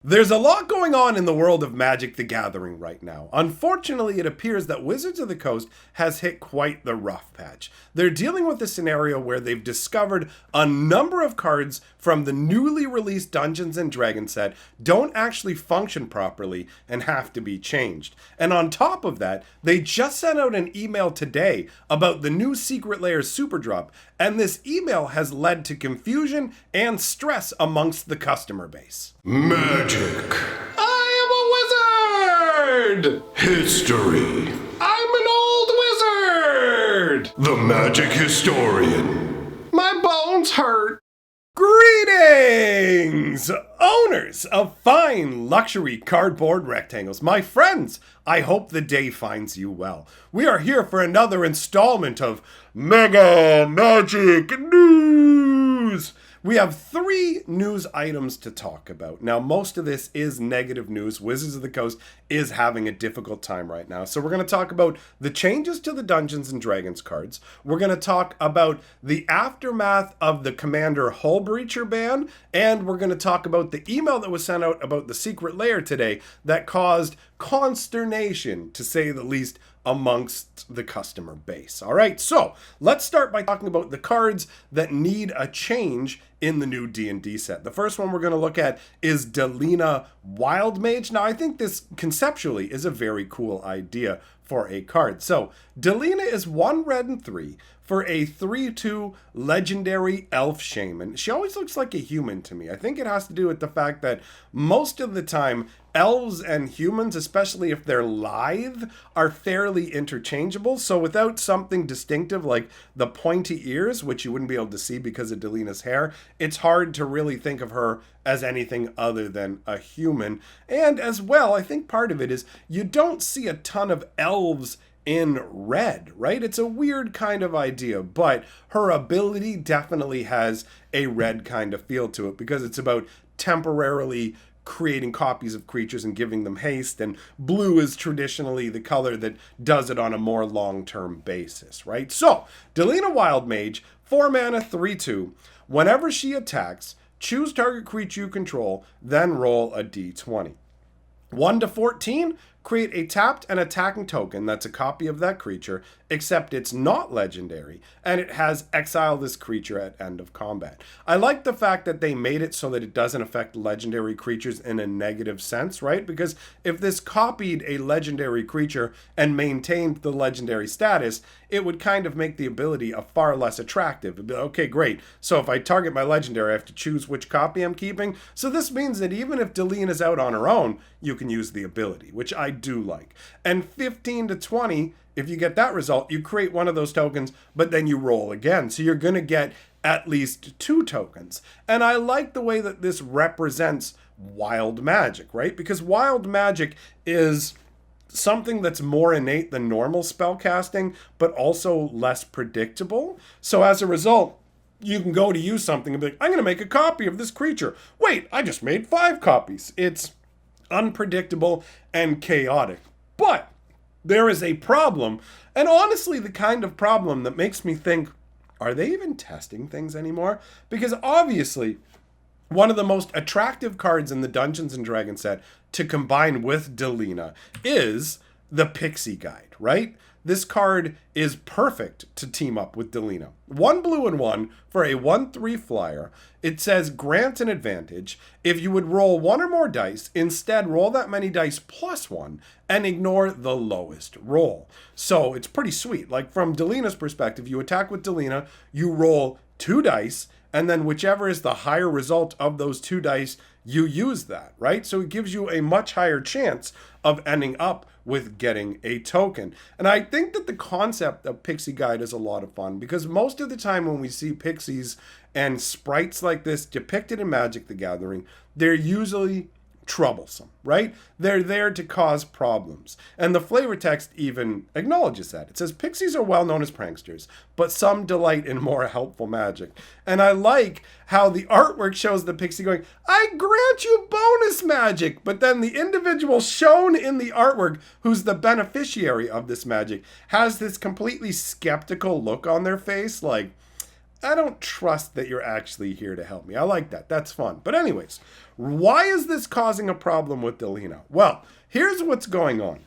There's a lot going on in the world of Magic the Gathering right now. Unfortunately, it appears that Wizards of the Coast has hit quite the rough patch. They're dealing with a scenario where they've discovered a number of cards from the newly released Dungeons & Dragons set don't actually function properly and have to be changed. And on top of that, they just sent out an email today about the new Secret Lair Super Drop, and this email has led to confusion and stress amongst the customer base. Magic. I am a wizard! History. I'm an old wizard! The magic historian. My bones hurt. Greetings, owners of fine luxury cardboard rectangles. My friends, I hope the day finds you well. We are here for another installment of Mega Magic News. We have 3 news items to talk about. Now, most of this is negative news. Wizards of the Coast is having a difficult time right now. So we're going to talk about the changes to the Dungeons & Dragons cards. We're going to talk about the aftermath of the Commander Hull Breacher ban. And we're going to talk about the email that was sent out about the Secret Lair today that caused consternation, to say the least, amongst the customer base. All right, so let's start by talking about the cards that need a change in the new D&D set. The first one we're going to look at is Delina Wild Mage. Now, I think this conceptually is a very cool idea for a card. So, Delina is 1 red and 3 for a 3/2 legendary elf shaman. She always looks like a human to me. I think it has to do with the fact that most of the time, elves and humans, especially if they're lithe, are fairly interchangeable. So without something distinctive like the pointy ears, which you wouldn't be able to see because of Delina's hair, it's hard to really think of her as anything other than a human. And as well, I think part of it is you don't see a ton of elves in red, right? It's a weird kind of idea, but her ability definitely has a red kind of feel to it because it's about temporarily creating copies of creatures and giving them haste, and blue is traditionally the color that does it on a more long-term basis, right? So, Delina Wild Mage, 4 mana, 3/2. Whenever she attacks, choose target creature you control, then roll a d20. 1 to 14, create a tapped and attacking token that's a copy of that creature, except it's not legendary, and it has exile this creature at end of combat. I like the fact that they made it so that it doesn't affect legendary creatures in a negative sense, right? Because if this copied a legendary creature and maintained the legendary status, it would kind of make the ability a far less attractive. It'd be, okay, great. So if I target my legendary, I have to choose which copy I'm keeping. So this means that even if Delina is out on her own, you can use the ability, which I do like. And 15 to 20, if you get that result, you create one of those tokens, but then you roll again. So you're going to get at least 2 tokens. And I like the way that this represents wild magic, right? Because wild magic is something that's more innate than normal spell casting, but also less predictable. So as a result, you can go to use something and be like, I'm going to make a copy of this creature. Wait, I just made 5 copies. It's unpredictable and chaotic. But there is a problem, and honestly the kind of problem that makes me think, are they even testing things anymore? Because obviously, one of the most attractive cards in the Dungeons & Dragons set to combine with Delina is the Pixie Guide, right? This card is perfect to team up with Delina. 1 blue and 1 for a 1/3 flyer. It says grant an advantage. If you would roll 1 or more dice, instead roll that many dice plus 1 and ignore the lowest roll. So it's pretty sweet. Like from Delina's perspective, you attack with Delina, you roll 2 dice, and then whichever is the higher result of those 2 dice, you use that, right? So it gives you a much higher chance of ending up with getting a token. And I think that the concept of Pixie Guide is a lot of fun because most of the time when we see pixies and sprites like this depicted in Magic the Gathering, they're usually troublesome, right? They're there to cause problems. And the flavor text even acknowledges that. It says, pixies are well known as pranksters, but some delight in more helpful magic. And I like how the artwork shows the pixie going, I grant you bonus magic. But then the individual shown in the artwork, who's the beneficiary of this magic, has this completely skeptical look on their face, like, I don't trust that you're actually here to help me. I like that. That's fun. But anyways, why is this causing a problem with Delina? Well, here's what's going on.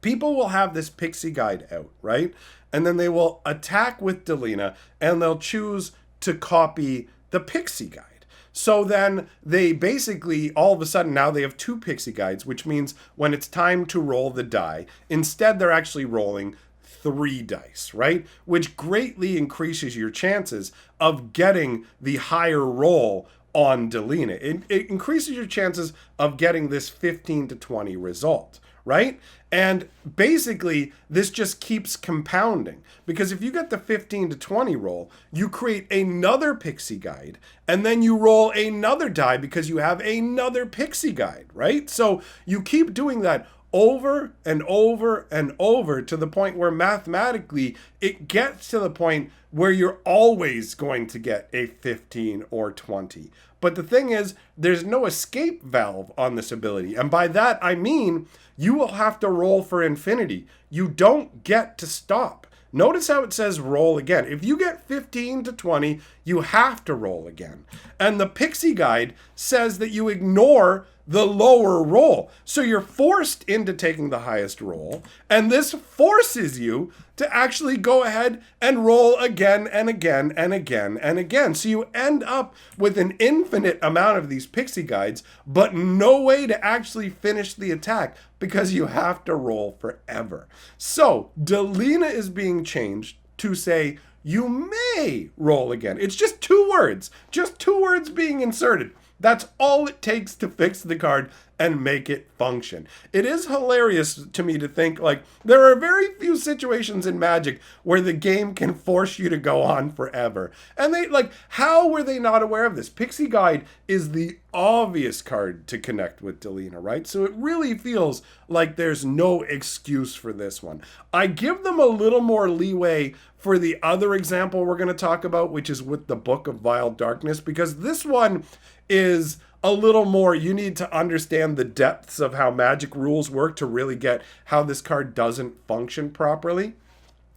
People will have this pixie guide out, right? And then they will attack with Delina, and they'll choose to copy the pixie guide. So then they basically, all of a sudden, now they have 2 pixie guides, which means when it's time to roll the die, instead they're actually rolling 3 dice, right? Which greatly increases your chances of getting the higher roll on Delina. It increases your chances of getting this 15 to 20 result, right? And basically, this just keeps compounding. Because if you get the 15 to 20 roll, you create another pixie guide, and then you roll another die because you have another pixie guide, right? So you keep doing that over and over and over to the point where mathematically it gets to the point where you're always going to get a 15 or 20. But the thing is, there's no escape valve on this ability. And by that, I mean, you will have to roll for infinity. You don't get to stop. Notice how it says roll again. If you get 15 to 20, you have to roll again. And the pixie guide says that you ignore the lower roll. So you're forced into taking the highest roll, and this forces you to actually go ahead and roll again and again and again and again. So you end up with an infinite amount of these pixie guides, but no way to actually finish the attack because you have to roll forever. So Delina is being changed to say you may roll again. It's just 2 words being inserted. That's all it takes to fix the card and make it function. It is hilarious to me to think, like, there are very few situations in Magic where the game can force you to go on forever. And they, like, how were they not aware of this? Pixie Guide is the obvious card to connect with Delina, right? So it really feels like there's no excuse for this one. I give them a little more leeway for the other example we're going to talk about, which is with the Book of Vile Darkness, because this one is a little more, you need to understand the depths of how Magic rules work to really get how this card doesn't function properly.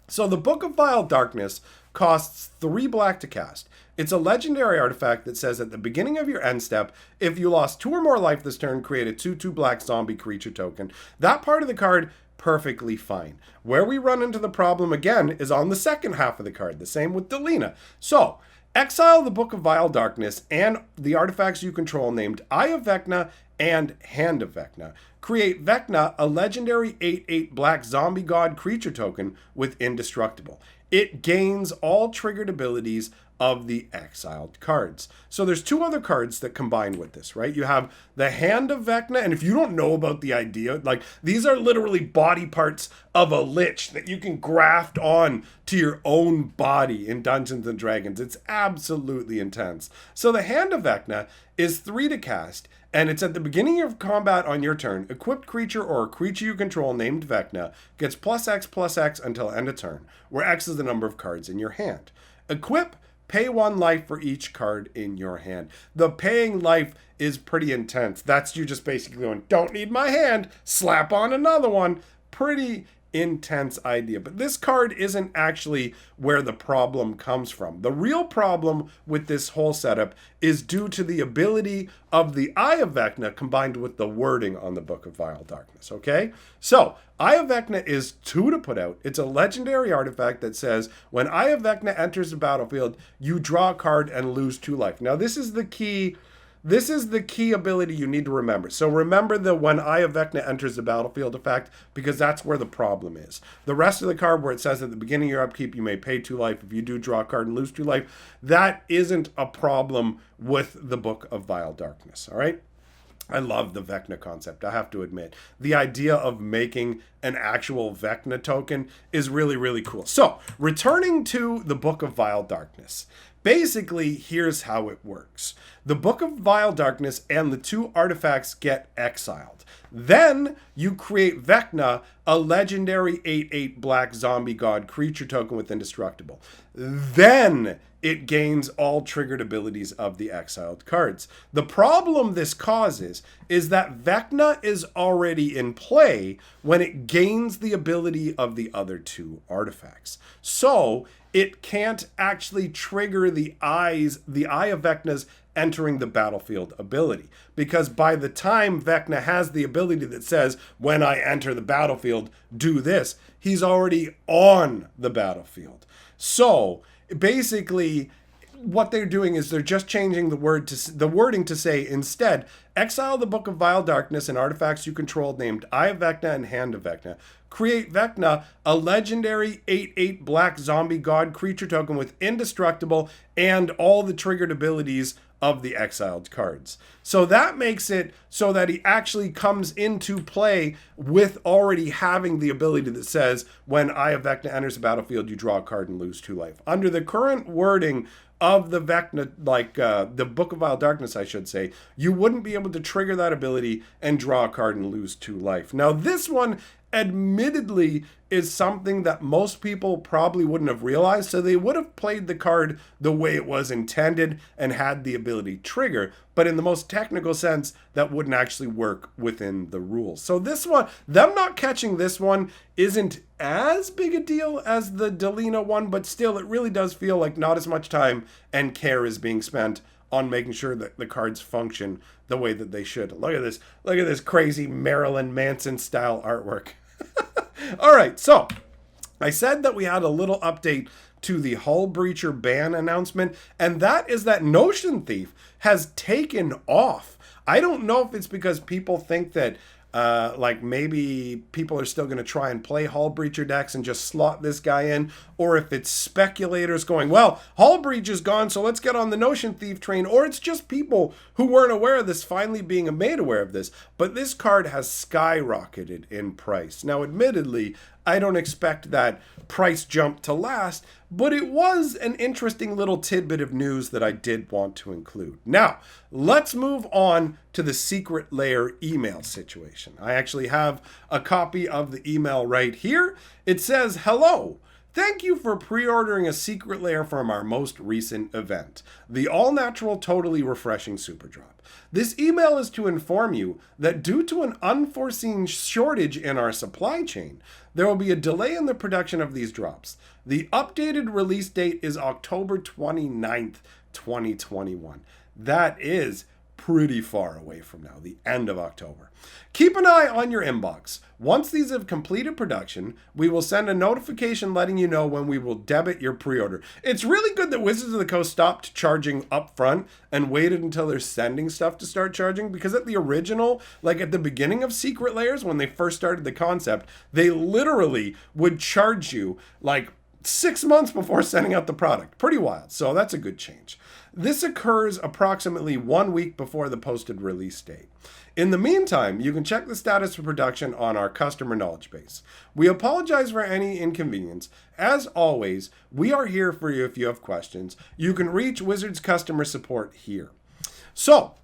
So the Book of Vile Darkness costs 3 black to cast. It's a legendary artifact that says at the beginning of your end step, if you lost 2 or more life this turn, create a 2/2 black zombie creature token. That part of the card, perfectly fine. Where we run into the problem again is on the second half of the card, the same with Delina. So, exile the Book of Vile Darkness and the artifacts you control named Eye of Vecna and Hand of Vecna. Create Vecna, a legendary 8/8 black zombie god creature token with Indestructible. It gains all triggered abilities of the exiled cards. So there's 2 other cards that combine with this, right? You have the Hand of Vecna, and if you don't know about the idea, like, these are literally body parts of a lich that you can graft on to your own body in Dungeons and Dragons. It's absolutely intense. So the Hand of Vecna is 3 to cast, and it's at the beginning of combat on your turn. Equipped creature or a creature you control named Vecna gets +X/+X until end of turn, where X is the number of cards in your hand. Equip, pay 1 life for each card in your hand. The paying life is pretty intense. That's you just basically going, don't need my hand, slap on another one. Pretty intense idea. But this card isn't actually where the problem comes from. The real problem with this whole setup is due to the ability of the Eye of Vecna combined with the wording on the Book of Vile Darkness, okay? So, Eye of Vecna is 2 to put out. It's a legendary artifact that says, when Eye of Vecna enters the battlefield, you draw a card and lose 2 life. Now, this is the key ability you need to remember. So remember the when Eye of Vecna enters the battlefield effect, because that's where the problem is. The rest of the card where it says at the beginning of your upkeep, you may pay 2 life. If you do draw a card and lose 2 life, that isn't a problem with the Book of Vile Darkness, all right? I love the Vecna concept, I have to admit. The idea of making an actual Vecna token is really, really cool. So, returning to the Book of Vile Darkness. Basically, here's how it works. The Book of Vile Darkness and the 2 artifacts get exiled. Then you create Vecna, a legendary 8/8 black zombie god creature token with Indestructible. Then it gains all triggered abilities of the exiled cards. The problem this causes is that Vecna is already in play when it gains the ability of the other two artifacts. So it can't actually trigger the Eye of Vecna's entering the battlefield ability, because by the time Vecna has the ability that says, when I enter the battlefield, do this, he's already on the battlefield. So basically, what they're doing is they're just changing the wording to say, instead, exile the Book of Vile Darkness and artifacts you controlled named Eye of Vecna and Hand of Vecna. Create Vecna, a legendary 8/8 black zombie god creature token with indestructible and all the triggered abilities of the exiled cards. So that makes it so that he actually comes into play with already having the ability that says, when Eye of Vecna enters the battlefield, you draw a card and lose 2 life. Under the current wording of the Vecna, the Book of Vile Darkness, I should say, you wouldn't be able to trigger that ability and draw a card and lose 2 life. Now, this one admittedly is something that most people probably wouldn't have realized, so they would have played the card the way it was intended and had the ability trigger, but in the most technical sense, that wouldn't actually work within the rules. So this one, them not catching this one isn't as big a deal as the Delina one, but still, it really does feel like not as much time and care is being spent on making sure that the cards function the way that they should. Look at this crazy Marilyn Manson style artwork. All right, so I said that we had a little update to the Hull Breacher ban announcement, and that is that Notion Thief has taken off. I don't know if it's because people think that maybe people are still going to try and play Hull Breacher decks and just slot this guy in, or if it's speculators going, well, Hull Breach is gone, so let's get on the Notion Thief train, or it's just people who weren't aware of this finally being made aware of this. But this card has skyrocketed in price. Now, admittedly, I don't expect that price jump to last, but it was an interesting little tidbit of news that I did want to include. Now, let's move on to the Secret Lair email situation. I actually have a copy of the email right here. It says, "Hello. Thank you for pre-ordering a Secret Lair from our most recent event, the all-natural, totally refreshing Super Drop. This email is to inform you that due to an unforeseen shortage in our supply chain, there will be a delay in the production of these drops. The updated release date is October 29th, 2021. That is pretty far away from now, the end of October. Keep an eye on your inbox. Once these have completed production, we will send a notification letting you know when we will debit your pre-order." It's really good that Wizards of the Coast stopped charging up front and waited until they're sending stuff to start charging, because at the original, like at the beginning of Secret Lairs, when they first started the concept, they literally would charge you like 6 months before sending out the product. Pretty wild. So that's a good change. This occurs approximately 1 week before the posted release date. In the meantime, you can check the status of production on our customer knowledge base. We apologize for any inconvenience. As always, we are here for you if you have questions. You can reach Wizards customer support here. So,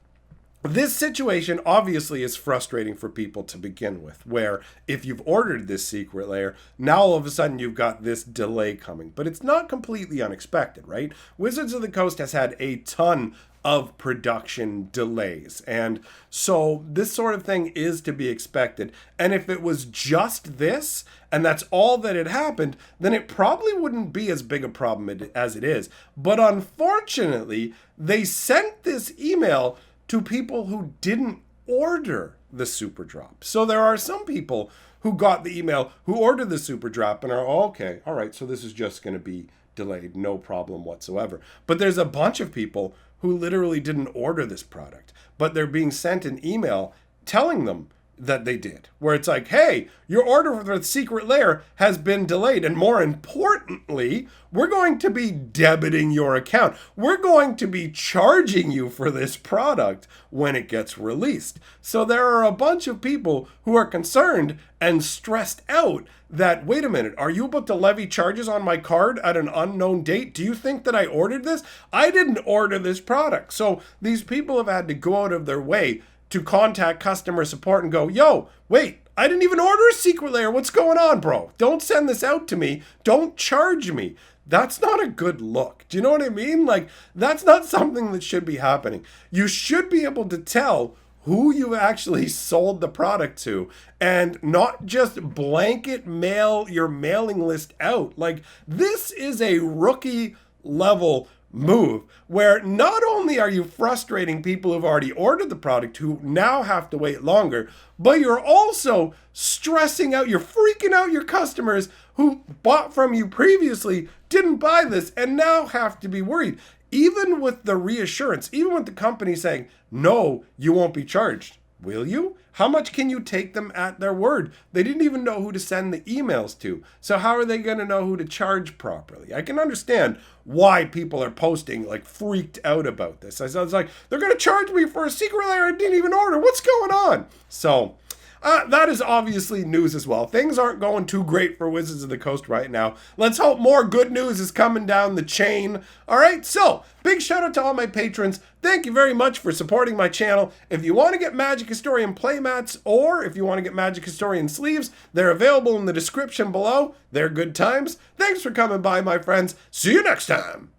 this situation obviously is frustrating for people to begin with, where if you've ordered this Secret Lair, now all of a sudden you've got this delay coming. But it's not completely unexpected, right? Wizards of the Coast has had a ton of production delays, and so this sort of thing is to be expected. And if it was just this, and that's all that had happened, then it probably wouldn't be as big a problem as it is. But unfortunately, they sent this email to people who didn't order the Super Drop. So there are some people who got the email, who ordered the Super Drop and are, okay, all right, so this is just going to be delayed, no problem whatsoever. But there's a bunch of people who literally didn't order this product, but they're being sent an email telling them that they did, where it's like, hey, your order for the Secret Lair has been delayed, and more importantly, we're going to be debiting your account. We're going to be charging you for this product when it gets released. So there are a bunch of people who are concerned and stressed out that, wait a minute, are you about to levy charges on my card at an unknown date? Do you think that I ordered this? I didn't order this product. So these people have had to go out of their way to contact customer support and go, yo, wait, I didn't even order a secret layer. What's going on, bro? Don't send this out to me. Don't charge me. That's not a good look. Do you know what I mean? Like, that's not something that should be happening. You should be able to tell who you've actually sold the product to and not just blanket mail your mailing list out. Like, this is a rookie level move where not only are you frustrating people who've already ordered the product who now have to wait longer, but you're also stressing out, you're freaking out your customers who bought from you previously, didn't buy this, and now have to be worried. Even with the reassurance, even with the company saying, no, you won't be charged. Will you? How much can you take them at their word? They didn't even know who to send the emails to. So how are they going to know who to charge properly? I can understand why people are posting like freaked out about this. I was like, they're going to charge me for a secret layer I didn't even order. What's going on? So that is obviously news as well. Things aren't going too great for Wizards of the Coast right now. Let's hope more good news is coming down the chain. All right, so big shout out to all my patrons. Thank you very much for supporting my channel. If you want to get Magic Historian playmats or if you want to get Magic Historian sleeves, they're available in the description below. They're good times. Thanks for coming by, my friends. See you next time.